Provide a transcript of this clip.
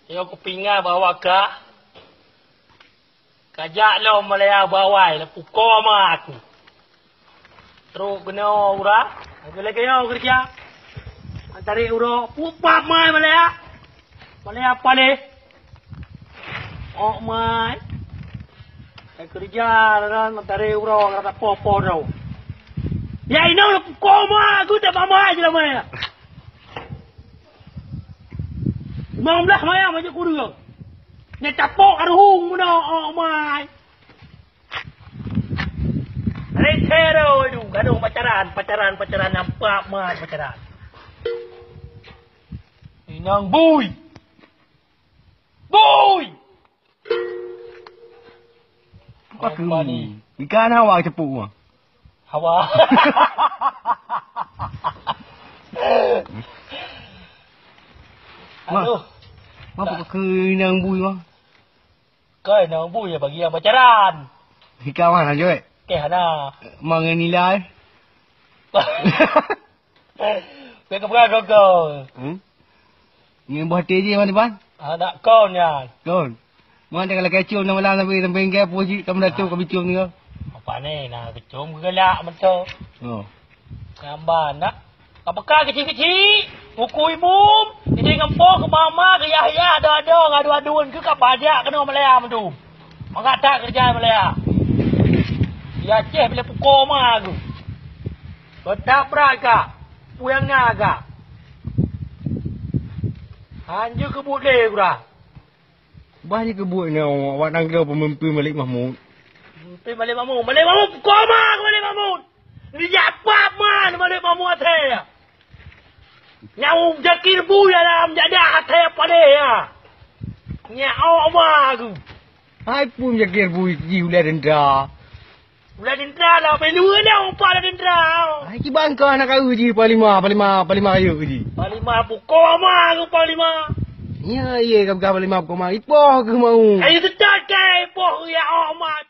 Yo aku pingat bawa ka. Kajak lo Malaya bawai lah pukul sama aku. Terus kena ura. Aku lagi yo kerja. Antari ura pupap mai Malaya. Malaya apa ni? Oh mai. Saya kerja dan antari ura kata popo tau. Ya ini lah pukul mai aku tak mamai je lah mai. 15 maya macam kuda. Dia capok arung mana mai. Retero itu, gaduh pacaran nampak mai pacaran. Inang bui. Bui. Apa ke ni? Ikan hawa cepuk ah. Hawa. Aduh. Apa ke nang bui bang? Kau nang bui ya bagi yang pacaran. Ikan mana je? Ke hana. Mang nilai. Kau keberapa kau? Ni buat teji mana bang? Anak kau ni. Kau. Mana kalau kecil nama lah sampai bengkel puji kamu dah tu kau bicum ni kau. Apa ni nak kecum gelak macam. Oh. Gambar nak. Apakah kecil-kecil? Buku ibu. Jadi ngempok ke mama ke Yahya ada ngadu-aduan ke bajak kena Malaya tu. Mangak tak kerja Malaya. Ya Aceh bila pukul mah aku. Betak beraka. Puyang naga. Anju kebut le kurang. Banyak kebut ni awak nak kira pemimpin Malik Mahmud. Pemimpin Malik Mahmud. Malik Mahmud pukul mah Malik Mahmud. Dia apa mah Malik Mahmud atas. Nyau jakir bu dalam jadah hati apa dia ya. Nyau apa aku. Hai pun jakir bu ji ulah dendra. Ulah dendra lah. Pelua dia apa lah dendra. Hai ki bangka nak kau ji palima ayo ji. Palima pukul ama aku palima. Ya kau palima pukul ma. Ipoh ke mau. Ayo sedar ke ipoh ya amat.